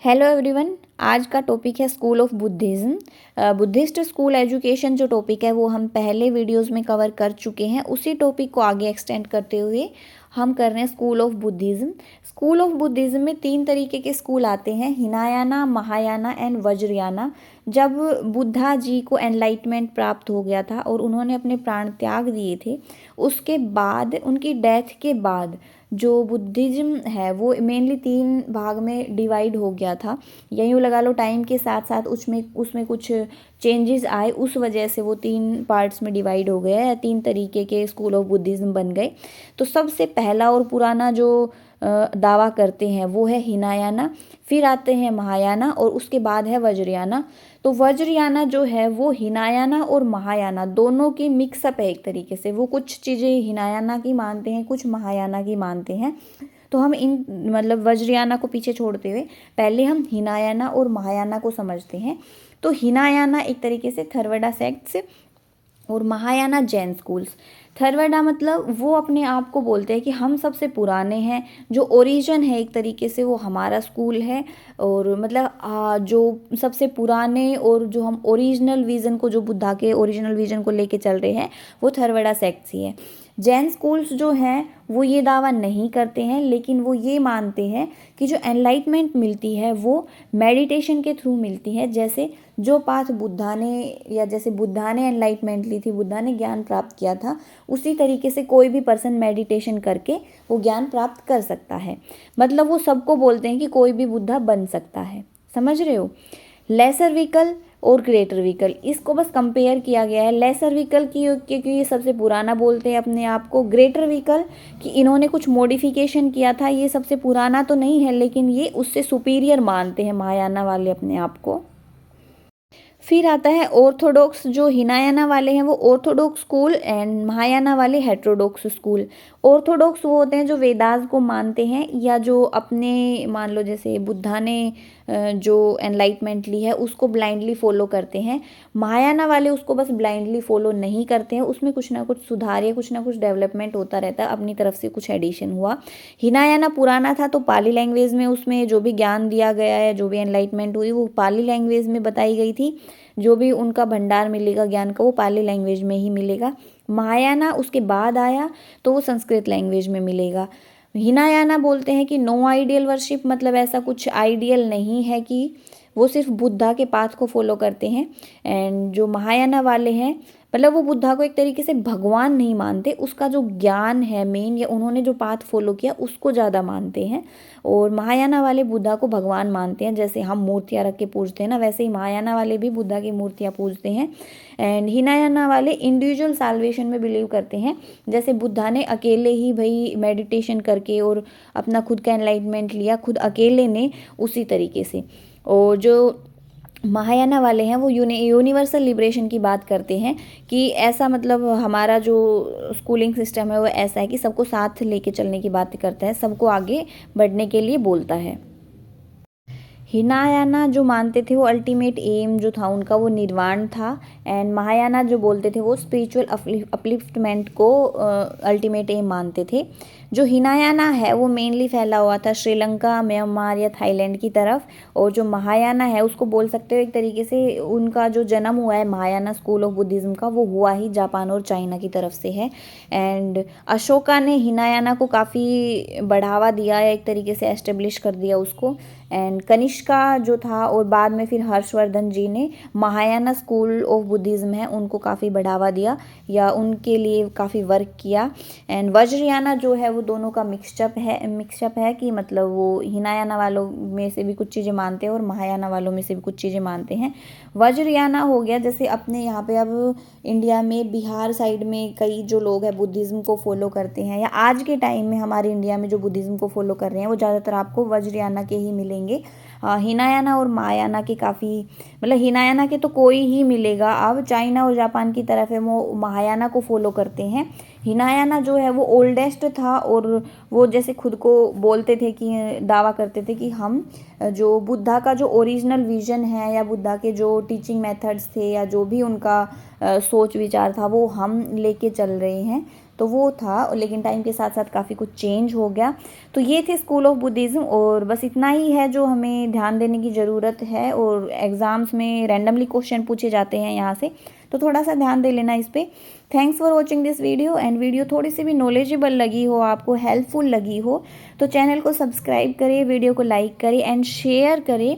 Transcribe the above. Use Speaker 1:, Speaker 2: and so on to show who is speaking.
Speaker 1: Hello everyone. आज का topic है school of Buddhism. Buddhist school education जो टॉपिक है वो हम पहले वीडियोस में कवर कर चुके हैं। उसी टॉपिक को आगे एक्सटेंड करते हुए हम कर रहे हैं school of Buddhism. School of Buddhism में 3 तरीके के स्कूल आते हैं, हिनायाना, महायाना एंड वज्रयाना। जब बुद्धा जी को एनलाइटमेंट प्राप्त हो गया था और उन्होंने अपने प्राण त्याग दिए थे, उसके बाद उनकी डेथ के बाद जो बुद्धिज़्म है वो मेनली 3 भाग में डिवाइड हो गया था। या यूँ लगा लो टाइम के साथ साथ उसमें कुछ चेंजेस आए, उस वजह से वो 3 पार्ट्स में डिवाइड हो गया या 3 तरीके के स्कूल ऑफ बुद्धिज़्म बन गए। तो सबसे पहला और पुराना जो दावा करते हैं वो है हिनायाना, फिर आते हैं महायाना और उसके बाद है वज्रयाना। तो वज्रयाना जो है वो हिनायाना और महायाना दोनों की मिक्सअप है एक तरीके से। वो कुछ चीज़ें हिनायाना की मानते हैं, कुछ महायाना की मानते हैं। तो हम इन वज्रयाना को पीछे छोड़ते हुए पहले हम हिनायाना और महायाना को समझते हैं। तो हिनायाना एक तरीके से थर्वडा सेक्ट्स और महायाना जैन स्कूल्स। थर्वडा मतलब वो अपने आप को बोलते हैं कि हम सबसे पुराने हैं, जो ओरिजिन है एक तरीके से वो हमारा स्कूल है। और मतलब जो सबसे पुराने और जो हम ओरिजिनल विज़न को, जो बुद्धा के ओरिजिनल विज़न को लेके चल रहे हैं, वो थर्वडा सेक्ट्स ही है। जैन स्कूल्स जो हैं वो ये दावा नहीं करते हैं, लेकिन वो ये मानते हैं कि जो एनलाइटमेंट मिलती है वो मेडिटेशन के थ्रू मिलती है। जैसे जो पाथ बुद्धा ने, या जैसे बुद्धा ने एनलाइटमेंट ली थी, बुद्धा ने ज्ञान प्राप्त किया था, उसी तरीके से कोई भी पर्सन मेडिटेशन करके वो ज्ञान प्राप्त कर सकता है। मतलब वो सबको बोलते हैं कि कोई भी बुद्धा बन सकता है। समझ रहे हो? लेसर व्हीकल और ग्रेटर व्हीकल, इसको बस कंपेयर किया गया है। लेसर व्हीकल की क्योंकि ये सबसे पुराना बोलते हैं अपने आप को, ग्रेटर व्हीकल कि इन्होंने कुछ मॉडिफिकेशन किया था, ये सबसे पुराना तो नहीं है लेकिन ये उससे सुपीरियर मानते हैं महायाना वाले अपने आप को। फिर आता है ऑर्थोडॉक्स। जो हिनायाना वाले हैं वो ऑर्थोडॉक्स स्कूल एंड महायाना वाले हेट्रोडॉक्स स्कूल। ऑर्थोडॉक्स वो होते हैं जो वेदास को मानते हैं, या जो अपने मान लो जैसे बुद्धा ने जो एनलाइटमेंट ली है उसको ब्लाइंडली फॉलो करते हैं। महायाना वाले उसको बस ब्लाइंडली फॉलो नहीं करते हैं, उसमें कुछ ना कुछ सुधार या कुछ ना कुछ डेवलपमेंट होता रहता है, अपनी तरफ से कुछ एडिशन हुआ। हिनायाना पुराना था तो पाली लैंग्वेज में उसमें जो भी ज्ञान दिया गया है, जो भी एनलाइटमेंट हुई वो पाली लैंग्वेज में बताई गई थी। जो भी उनका भंडार मिलेगा ज्ञान का वो पाली लैंग्वेज में ही मिलेगा। महायाना उसके बाद आया तो वो संस्कृत लैंग्वेज में मिलेगा। हिनायाना बोलते हैं कि नो आइडियल वर्शिप, मतलब ऐसा कुछ आइडियल नहीं है, कि वो सिर्फ बुद्धा के पाथ को फॉलो करते हैं। एंड जो महायाना वाले हैं मतलब वो बुद्धा को एक तरीके से भगवान नहीं मानते, उसका जो ज्ञान है मेन, या उन्होंने जो पाथ फॉलो किया उसको ज़्यादा मानते हैं। और महायाना वाले बुद्धा को भगवान मानते हैं, जैसे हम मूर्तियाँ रख के पूजते हैं ना, वैसे ही महायाना वाले भी बुद्धा की मूर्तियाँ पूजते हैं। एंड हिनायाना वाले इंडिविजुअल साल्वेशन में बिलीव करते हैं। जैसे बुद्धा ने अकेले ही भाई मेडिटेशन करके और अपना खुद का एनलाइटमेंट लिया, खुद अकेले ने, उसी तरीके से। और जो महायाना वाले हैं वो यूनिवर्सल लिबरेशन की बात करते हैं, कि ऐसा मतलब हमारा जो स्कूलिंग सिस्टम है वो ऐसा है कि सबको साथ लेके चलने की बात करता है, सबको आगे बढ़ने के लिए बोलता है। हिनायाना जो मानते थे वो अल्टीमेट एम जो था उनका वो निर्वाण था। एंड महायाना जो बोलते थे वो स्पिरिचुअल अपलिफ्टमेंट को अल्टीमेट एम मानते थे। जो हिनायाना है वो मेनली फैला हुआ था श्रीलंका, म्यांमार या थाईलैंड की तरफ। और जो महायाना है उसको बोल सकते हो एक तरीके से उनका जो जन्म हुआ है महायाना स्कूल ऑफ बुद्धिज़्म का, वो हुआ ही जापान और चाइना की तरफ से है। एंड अशोका ने हिनायाना को काफ़ी बढ़ावा दिया है, एक तरीके से एस्टेब्लिश कर दिया उसको। एंड कनिष्का जो था और बाद में फिर हर्षवर्धन जी ने महायाना स्कूल ऑफ बुद्धिज़्म है उनको काफ़ी बढ़ावा दिया या उनके लिए काफ़ी वर्क किया। एंड वज्रयाना जो है वो दोनों का मिक्सअप है कि मतलब वो हिनायाना वालों में से भी कुछ चीज़ें मानते हैं और महायाना वालों में से भी कुछ चीज़ें मानते हैं। वज्रयाना हो गया जैसे अपने यहाँ पे अब इंडिया में बिहार साइड में कई जो लोग हैं बुद्धिज़्म को फॉलो करते हैं, या आज के टाइम में हमारे इंडिया में जो बुद्धिज़्म को फॉलो कर रहे हैं वो ज़्यादातर आपको वज्रयाना के ही मिलेंगे। हिनायाना और महायाना के काफ़ी, मतलब हिनायाना के तो कोई ही मिलेगा। अब चाइना और जापान की तरफ है वो महायाना को फॉलो करते हैं। हिनायाना जो है वो ओल्डेस्ट था और वो जैसे खुद को बोलते थे कि दावा करते थे कि हम जो बुद्धा का जो ओरिजिनल विजन है या बुद्धा के जो टीचिंग मेथड्स थे या जो भी उनका सोच विचार था वो हम लेके चल रहे हैं। तो वो था, लेकिन टाइम के साथ साथ काफ़ी कुछ चेंज हो गया। तो ये थे स्कूल ऑफ बुद्धिज़्म, और बस इतना ही है जो हमें ध्यान देने की ज़रूरत है। और एग्ज़ाम्स में रैंडमली क्वेश्चन पूछे जाते हैं यहाँ से, तो थोड़ा सा ध्यान दे लेना इस पर। Thanks for watching this video, and video थोड़ी सी भी नॉलेजेबल लगी हो, आपको हेल्पफुल लगी हो, तो चैनल को सब्सक्राइब करें, वीडियो को लाइक करें एंड शेयर करें।